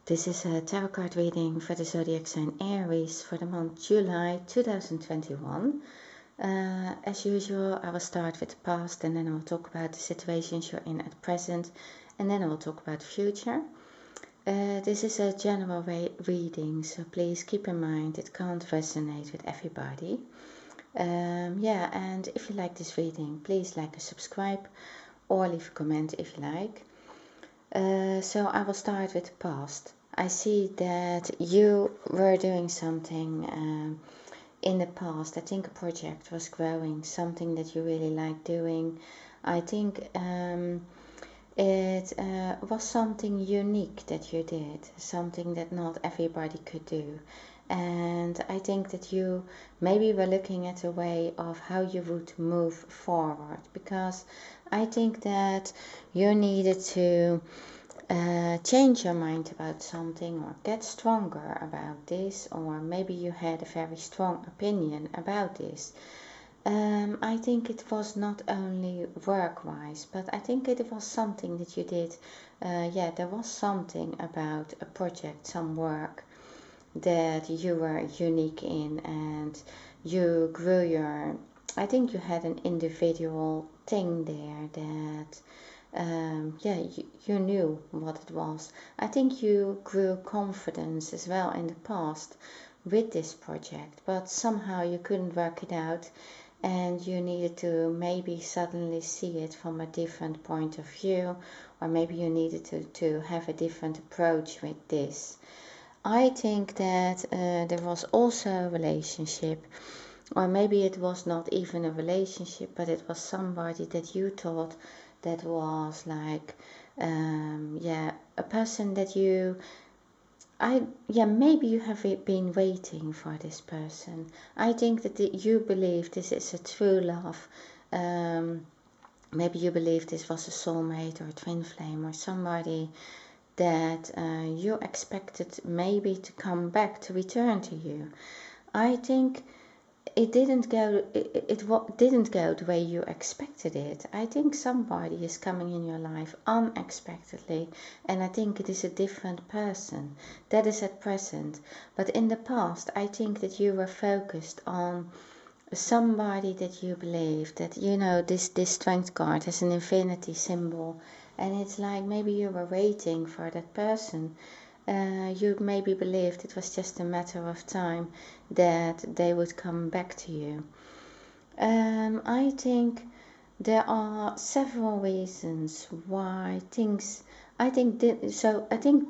This is a tarot card reading for the zodiac sign Aries for the month July 2021. As usual, I will start with the past and then I will talk about the situations you're in at present, and then I will talk about the future. This is a general reading, so please keep in mind it can't resonate with everybody. And if you like this reading, please like and subscribe or leave a comment if you like. So I will start with the past. I see that you were doing something in the past. I think a project was growing, something that you really like doing. I think it was something unique that you did, something that not everybody could do. And I think that you maybe were looking at a way of how you would move forward, because I think that you needed to change your mind about something or get stronger about this, or maybe you had a very strong opinion about this. I think it was not only work-wise, but I think it was something that you did. There was something about a project, some work that you were unique in, and you grew your. I think you had an individual thing there that you knew what it was. I think you grew confidence as well in the past with this project, but somehow you couldn't work it out and you needed to maybe suddenly see it from a different point of view, or maybe you needed to have a different approach with this. I think that there was also a relationship, or maybe it was not even a relationship, but it was somebody that you thought that was like, a person that maybe you have been waiting for this person. I think that you believe this is a true love. Maybe you believe this was a soulmate or a twin flame or somebody that you expected maybe to come back, to return to you. I think it didn't go the way you expected it. I think somebody is coming in your life unexpectedly, and I think it is a different person. That is at present. But in the past, I think that you were focused on somebody that you believe that, this strength card has an infinity symbol, and it's like maybe you were waiting for that person. You maybe believed it was just a matter of time that they would come back to you. I think there are several reasons why I think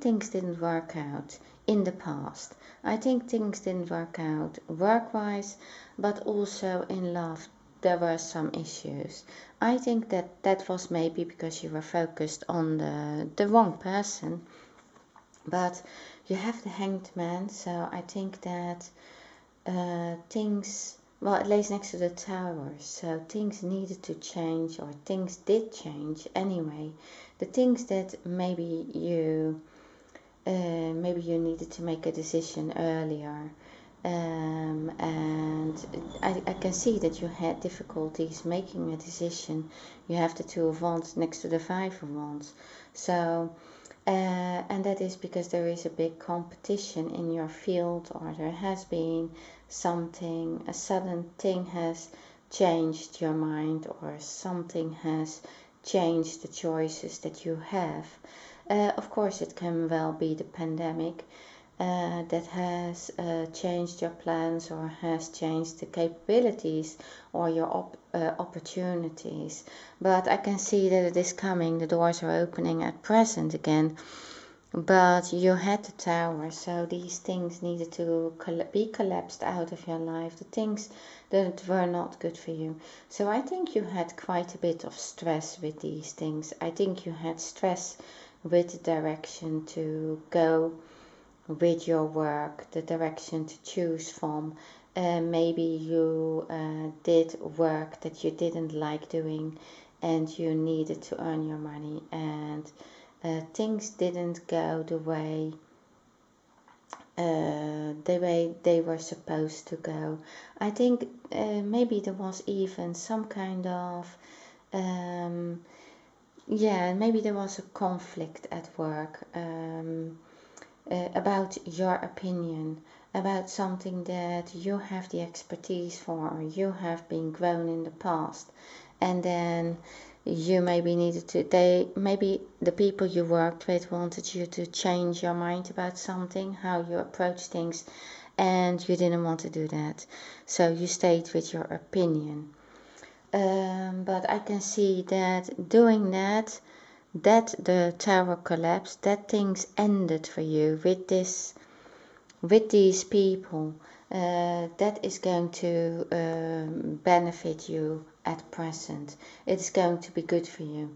things didn't work out in the past. I think things didn't work out work-wise, but also in love there were some issues. I think that was maybe because you were focused on the wrong person. But you have the Hanged Man, so I think that it lays next to the Tower, so things needed to change, or things did change anyway. The things that maybe you needed to make a decision earlier, and I can see that you had difficulties making a decision. You have the Two of Wands next to the Five of Wands, so. And that is because there is a big competition in your field, or there has been a sudden thing has changed your mind, or something has changed the choices that you have. Of course, it can well be the pandemic that has changed your plans, or has changed the capabilities or your opportunities. But I can see that it is coming, the doors are opening at present again. But you had the Tower, so these things needed to be collapsed out of your life, the things that were not good for you. So I think you had quite a bit of stress with these things. I think you had stress with the direction to go with your work, the direction to choose from. Maybe you did work that you didn't like doing, and you needed to earn your money, and things didn't go the way they were supposed to go. I think maybe there was even some kind of maybe there was a conflict at work. about your opinion, about something that you have the expertise for, or you have been grown in the past, and then you maybe needed to, maybe the people you worked with wanted you to change your mind about something, how you approach things, and you didn't want to do that, so you stayed with your opinion. But I can see that doing that, that the tower collapsed, that things ended for you with these people. That is going to benefit you at present. It's going to be good for you.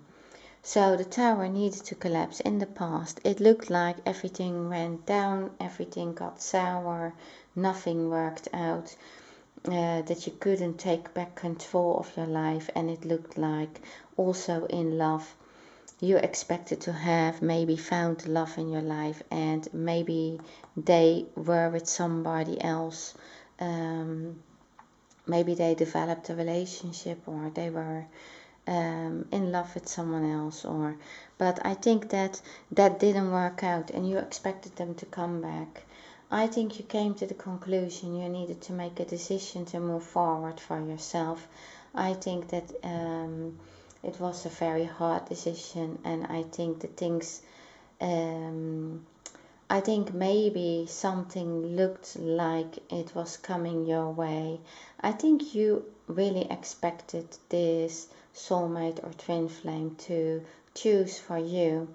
So the tower needed to collapse in the past. It looked like everything went down, everything got sour, nothing worked out, that you couldn't take back control of your life, and it looked like also in love you expected to have maybe found love in your life, and maybe they were with somebody else. Maybe they developed a relationship, or they were in love with someone else, or but I think that that didn't work out and you expected them to come back. I think you came to the conclusion you needed to make a decision to move forward for yourself. I think that it was a very hard decision, and I think the things I think maybe something looked like it was coming your way. I think you really expected this soulmate or twin flame to choose for you.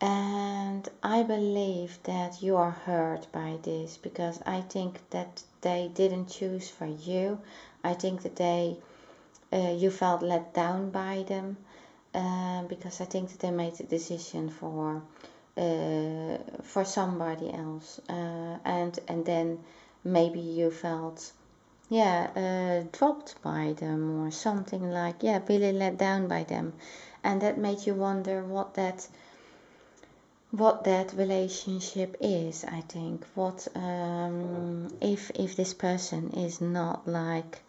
And I believe that you are hurt by this, because I think that they didn't choose for you. I think that you felt let down by them, because I think that they made a decision for somebody else, and then maybe you felt dropped by them, or something like, really let down by them, and that made you wonder what that relationship is. I think what if this person is not like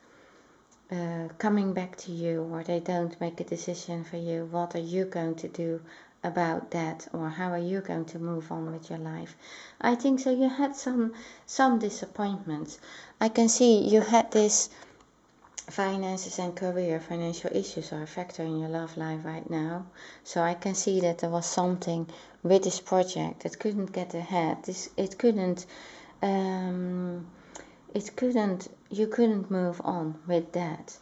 coming back to you, or they don't make a decision for you, what are you going to do about that, or how are you going to move on with your life? I think so you had some disappointments. I can see you had this finances and career, financial issues are a factor in your love life right now. So I can see that there was something with this project that couldn't get ahead. You couldn't move on with that.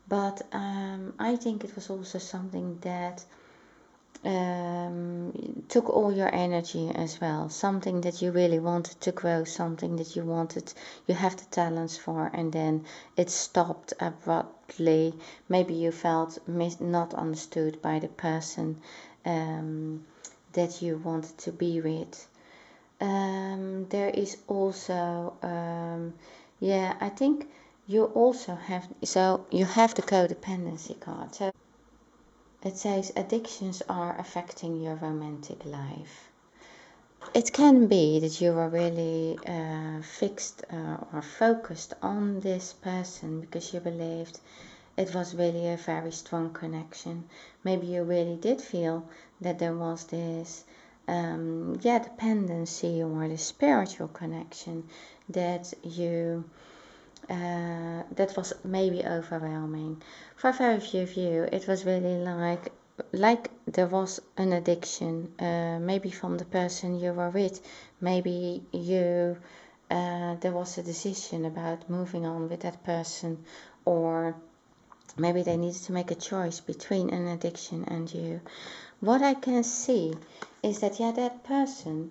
But I think it was also something that took all your energy as well. Something that you really wanted to grow, something that you have the talents for, and then it stopped abruptly. Maybe you felt not understood by the person that you wanted to be with. There is also, I think you also have, so you have the codependency card. So it says addictions are affecting your romantic life. It can be that you are really fixed or focused on this person because you believed it was really a very strong connection. Maybe you really did feel that there was this dependency or the spiritual connection that you that was maybe overwhelming. For very few of you, it was really like there was an addiction, maybe from the person you were with. Maybe there was a decision about moving on with that person, or maybe they needed to make a choice between an addiction and you. What I can see is that that person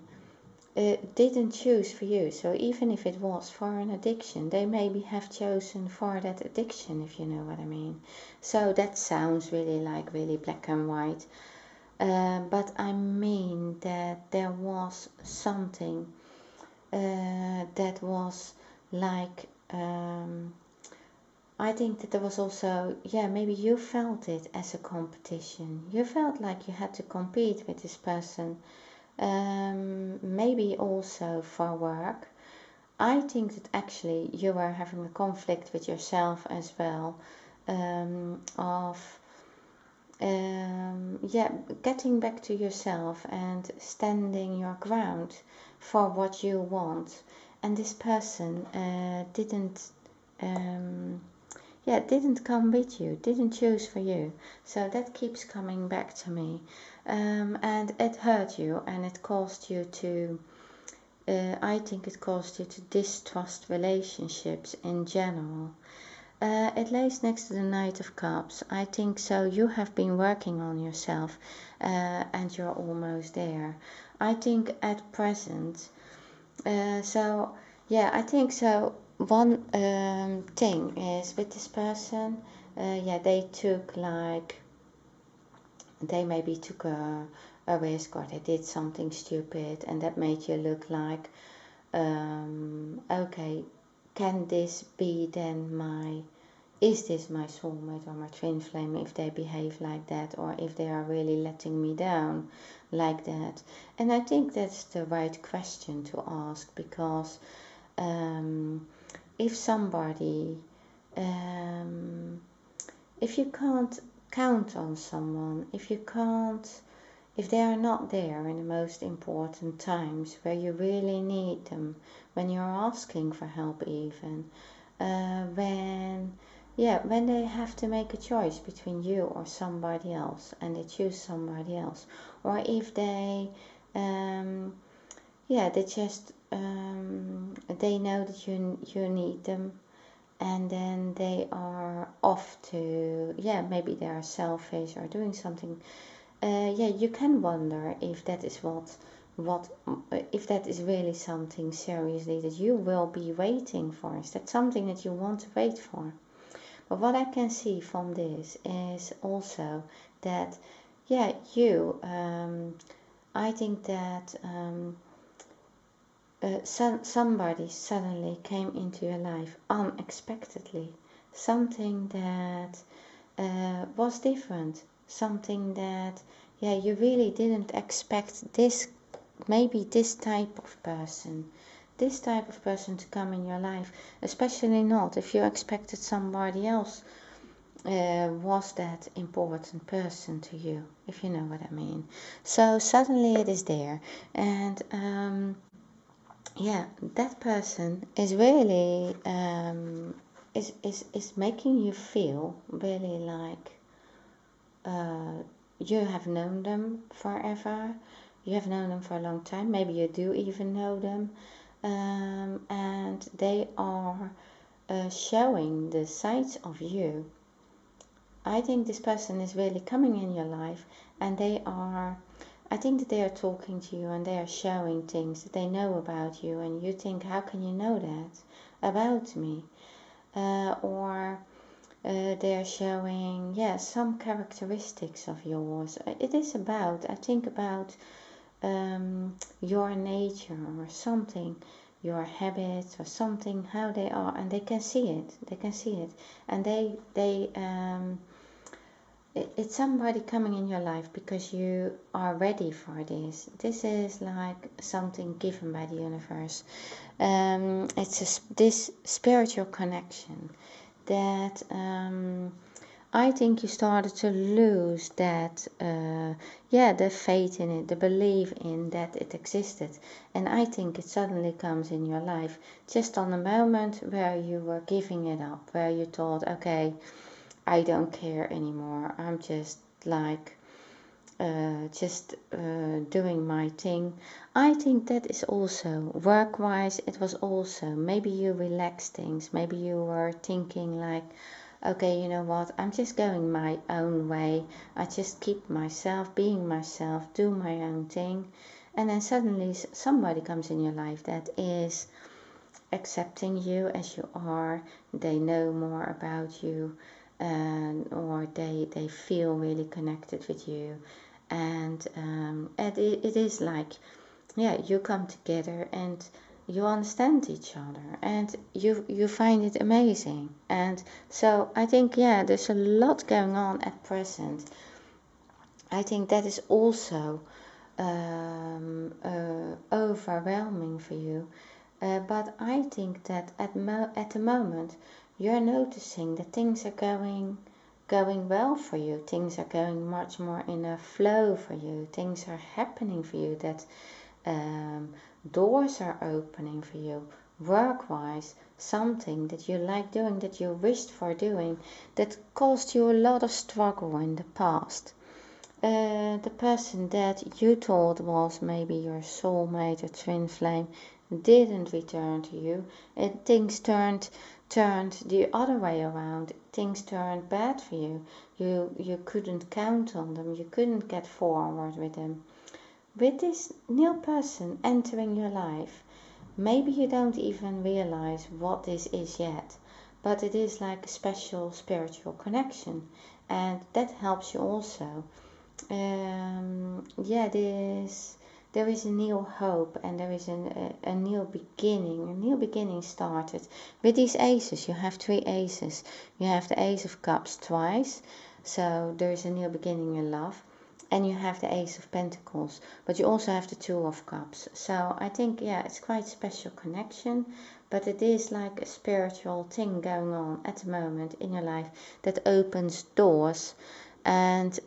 didn't choose for you. So even if it was for an addiction, they maybe have chosen for that addiction, if you know what I mean. So that sounds really black and white. But I mean that there was something that was like, I think that there was also, maybe you felt it as a competition. You felt like you had to compete with this person. Maybe also for work. I think that actually you were having a conflict with yourself as well, of yeah, getting back to yourself and standing your ground for what you want. And this person didn't come with you, didn't choose for you. So that keeps coming back to me. And it hurt you, and it caused you to, I think it caused you to distrust relationships in general. It lays next to the Knight of Cups. I think so. You have been working on yourself, and you're almost there. I think at present, so yeah, I think so. One thing is with this person, yeah, they maybe took a risk, or they did something stupid, and that made you look like, okay, can this be then is this my soulmate or my twin flame if they behave like that, or if they are really letting me down like that? And I think that's the right question to ask, because if somebody, if you can't count on someone, if they are not there in the most important times where you really need them, when you're asking for help even, when they have to make a choice between you or somebody else, and they choose somebody else, or if they, they just, they know that you need them, and then they are off to, maybe they are selfish or doing something. You can wonder if that is what if that is really something seriously that you will be waiting for. Is that something that you want to wait for? But what I can see from this is also that, I think that somebody suddenly came into your life unexpectedly. Something that was different. Something that, you really didn't expect this, maybe this type of person. This type of person to come in your life, especially not if you expected somebody else was that important person to you, if you know what I mean. So suddenly it is there, and that person is really is making you feel really like you have known them forever. You have known them for a long time. Maybe you do even know them, and they are showing the sides of you. I think this person is really coming in your life, and I think that they are talking to you, and they are showing things that they know about you, and you think, how can you know that about me? Or they are showing, some characteristics of yours. It is about, I think, about your nature or something, your habits or something, how they are, and they can see it. They can see it, and it's somebody coming in your life because you are ready for this. This is like something given by the universe. It's this spiritual connection that I think you started to lose that, the faith in it, the belief in that it existed. And I think it suddenly comes in your life just on a moment where you were giving it up, where you thought, okay, I don't care anymore. I'm just like, doing my thing. I think that is also work-wise. It was also maybe you relaxed things. Maybe you were thinking like, okay, you know what? I'm just going my own way. I just keep myself, being myself, do my own thing, and then suddenly somebody comes in your life that is accepting you as you are. They know more about you, or they feel really connected with you, and it is like, you come together and you understand each other, and you find it amazing. And so I think, there's a lot going on at present. I think that is also overwhelming for you. But I think that at the moment you're noticing that things are going well for you. Things are going much more in a flow for you. Things are happening for you, that doors are opening for you. Work-wise, something that you like doing, that you wished for doing, that caused you a lot of struggle in the past. The person that you thought was maybe your soulmate or twin flame didn't return to you, and things turned the other way around. Things turned bad for you. You couldn't count on them. You couldn't get forward with them. With this new person entering your life, maybe you don't even realize what this is yet, but it is like a special spiritual connection, and that helps you also. Yeah, there is a new hope, and there is a new beginning. A new beginning started with these aces. You have 3 aces. You have the Ace of Cups twice, so there is a new beginning in love. And you have the Ace of Pentacles, but you also have the Two of Cups. So I think, yeah, it's quite a special connection, but it is like a spiritual thing going on at the moment in your life that opens doors, and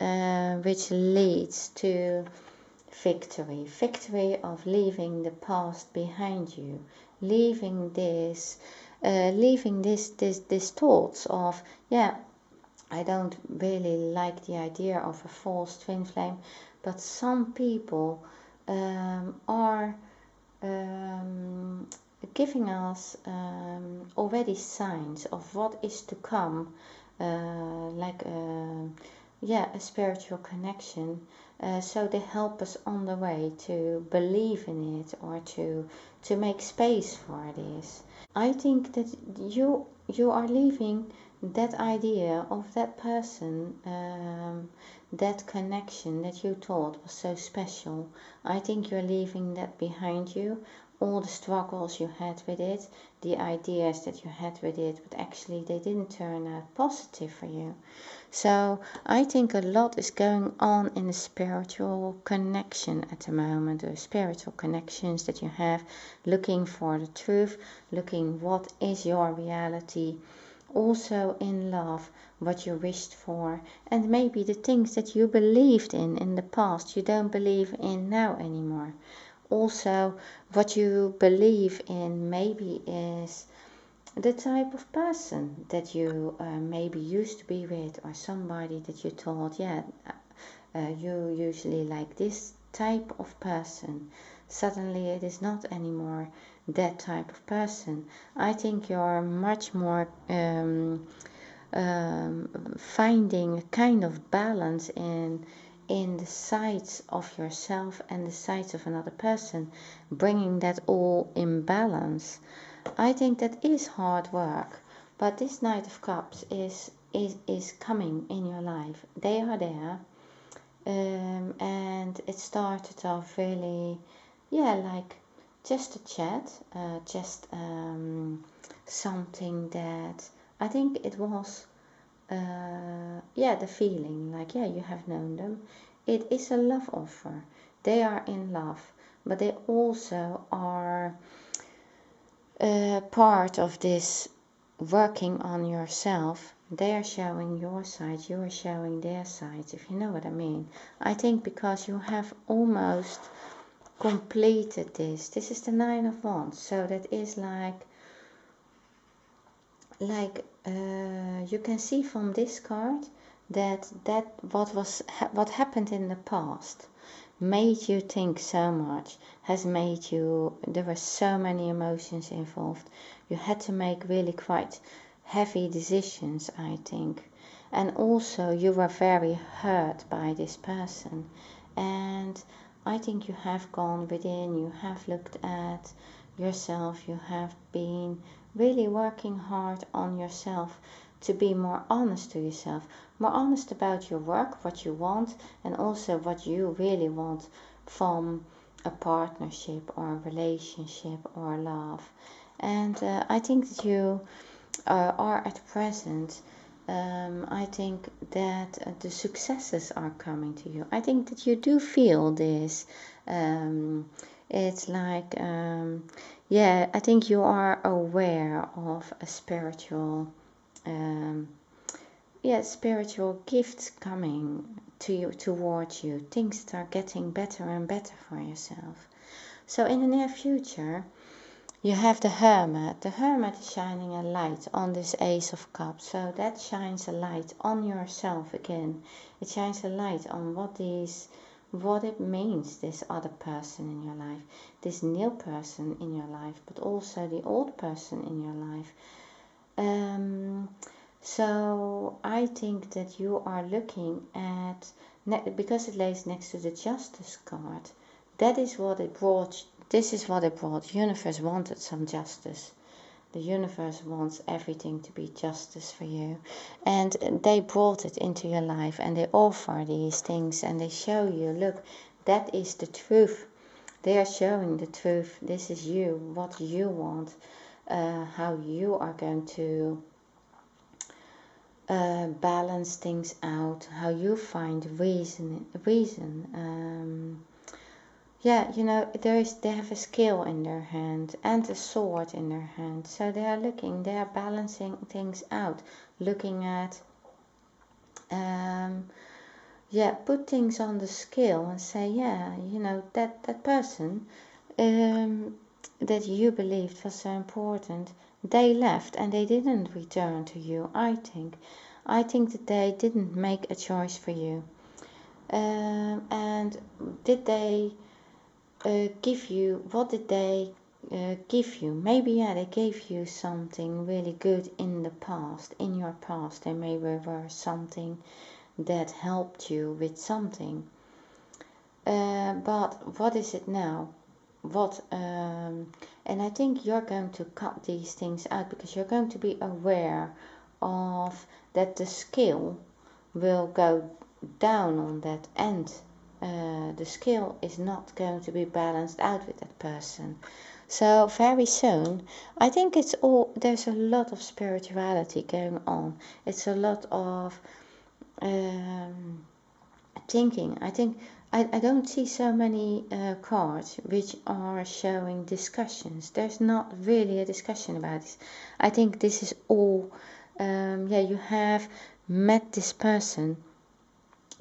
which leads to victory of leaving the past behind you, leaving this thoughts of, yeah, I don't really like the idea of a false twin flame, but some people are giving us already signs of what is to come, like a spiritual connection. So they help us on the way to believe in it, or to make space for this. I think that you are leaving that idea of that person, that connection that you thought was so special. I think you're leaving that behind you. All the struggles you had with it, the ideas that you had with it, but actually they didn't turn out positive for you. So I think a lot is going on in the spiritual connection at the moment, the spiritual connections that you have, looking for the truth, looking what is your reality, also in love, what you wished for, and maybe the things that you believed in the past you don't believe in now anymore. Also, what you believe in maybe is the type of person that you maybe used to be with, or somebody that you thought, yeah, you usually like this type of person. Suddenly it is not anymore that type of person. I think you're much more finding a kind of balance in the sides of yourself and the sides of another person, bringing that all in balance. I think that is hard work, but this Knight of Cups is coming in your life. They are there, and it started off really, yeah, like just a chat, just something that I think it was, yeah, the feeling like, yeah, you have known them. It is a love offer. They are in love, but they also are part of this working on yourself. They are showing your side, you are showing their sides, if you know what I mean. I think because you have almost completed this. This is the Nine of Wands, so that is like you can see from this card that what happened in the past made you think so much, has made you, there were so many emotions involved. You had to make really quite heavy decisions, I think. And also you were very hurt by this person. And I think you have gone within, you have looked at yourself, you have been really working hard on yourself to be more honest to yourself, more honest about your work, what you want, and also what you really want from a partnership or a relationship or love. And I think that you are at present, I think that the successes are coming to you. I think that you do feel this. It's like, yeah, I think you are aware of a spiritual spiritual gifts coming to you, towards you. Things are getting better and better for yourself. So in the near future, you have the Hermit. The Hermit is shining a light on this Ace of Cups. So that shines a light on yourself again. It shines a light on what it means, this other person in your life, this new person in your life, but also the old person in your life. So I think that you are looking at, because it lays next to the Justice card, that is what it brought. This is what it brought. The universe wanted some justice. The universe wants everything to be justice for you. And they brought it into your life, and they offer these things, and they show you, look, that is the truth. They are showing the truth. This is you, what you want, how you are going to balance things out, how you find reason. They have a scale in their hand and a sword in their hand. So they are balancing things out, looking at, put things on the scale and say, that person that you believed was so important, they left and they didn't return to you, I think. I think that they didn't make a choice for you. And did they give you, what did they give you? Maybe they gave you something really good in the past, in your past. They maybe were something that helped you with something. But what is it now? And I think you're going to cut these things out, because you're going to be aware of that the scale will go down on that end. The scale is not going to be balanced out with that person. So very soon, I think there's a lot of spirituality going on. It's a lot of thinking. I don't see so many cards which are showing discussions. There's not really a discussion about this. I think this is all, you have met this person,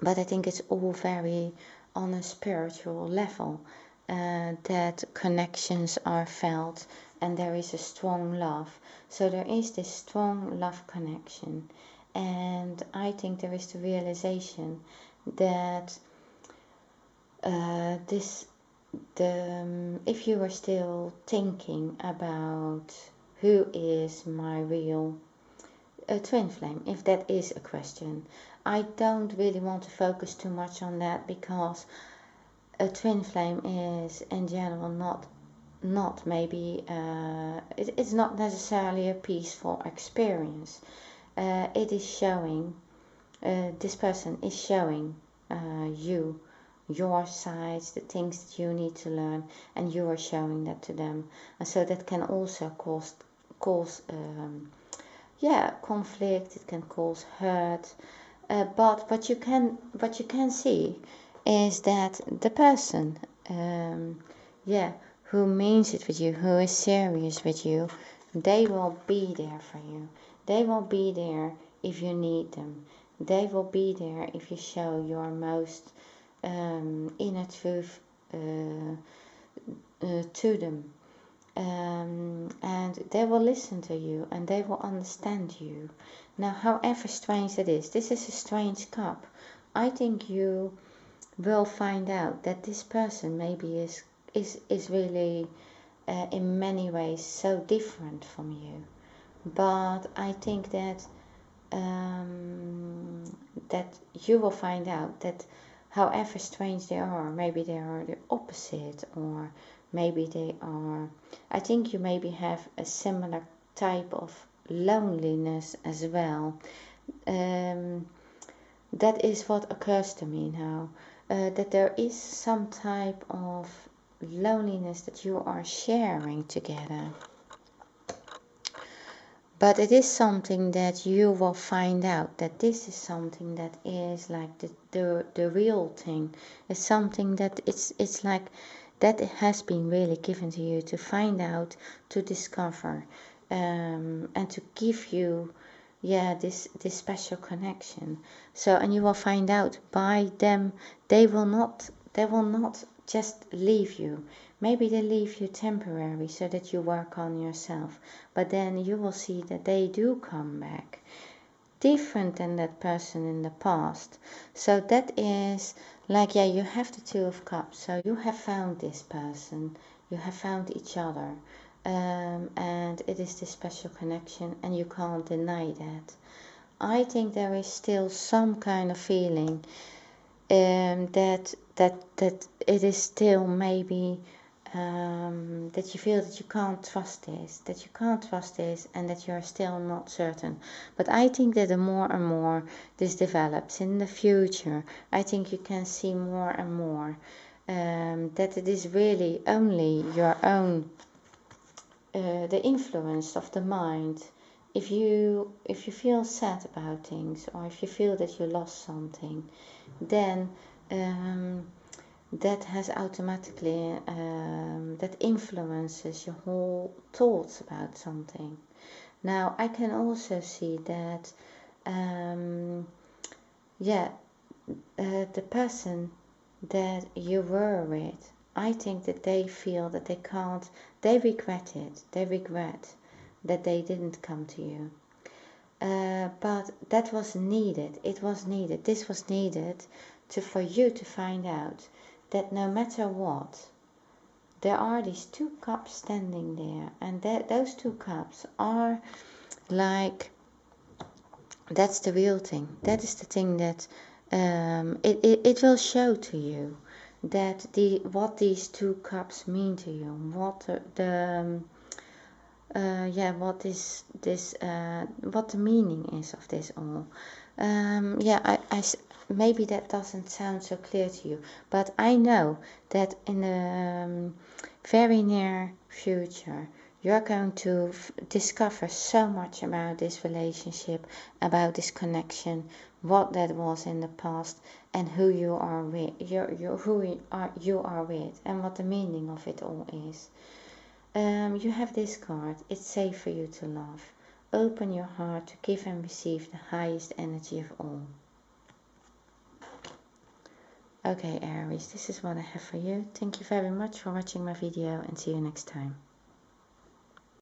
but I think it's all very on a spiritual level, that connections are felt and there is a strong love. So there is this strong love connection, and I think there is the realization that if you are still thinking about who is my real twin flame, if that is a question, I don't really want to focus too much on that, because a twin flame is in general not maybe it's not necessarily a peaceful experience. It is showing, this person is showing you your sides, the things that you need to learn, and you are showing that to them. And so that can also cause conflict. It can cause hurt. But what you can see is that the person, who means it with you, who is serious with you, they will be there for you. They will be there if you need them. They will be there if you show your most inner truth to them. And they will listen to you, and they will understand you. Now, however strange it is, this is a strange cup. I think you will find out that this person maybe is really in many ways so different from you. But I think that that you will find out that however strange they are, maybe they are the opposite, or maybe they are, I think you maybe have a similar type of loneliness as well. That is what occurs to me now, that there is some type of loneliness that you are sharing together. But it is something that you will find out, that this is something that is like the real thing. It's something that it's like that it has been really given to you to find out, to discover, and to give you yeah, this special connection. So, and you will find out by them, they will not just leave you. Maybe they leave you temporary so that you work on yourself, but then you will see that they do come back different than that person in the past. So that is like, yeah, you have the Two of Cups, so you have found this person, you have found each other, and it is this special connection, and you can't deny that. I think there is still some kind of feeling, that it is still maybe, that you feel that you can't trust this, and that you are still not certain. But I think that the more and more this develops in the future, I think you can see more and more, that it is really only your own, the influence of the mind. If you feel sad about things, or if you feel that you lost something, then, that has automatically, that influences your whole thoughts about something. Now I can also see that, yeah, the person that you were with, I think that they feel that they can't, they regret it, they regret that they didn't come to you. But that was needed, this was needed for you to find out that no matter what, there are these two cups standing there, and those two cups are like, that's the real thing. That is the thing that, it will show to you that what these two cups mean to you, what what is this, what the meaning is of this all. Maybe that doesn't sound so clear to you, but I know that in the, very near future, you're going to discover so much about this relationship, about this connection, what that was in the past, and who you are with, you are with, and what the meaning of it all is. You have this card. It's safe for you to love. Open your heart to give and receive the highest energy of all. Okay, Aries, this is what I have for you. Thank you very much for watching my video, and see you next time.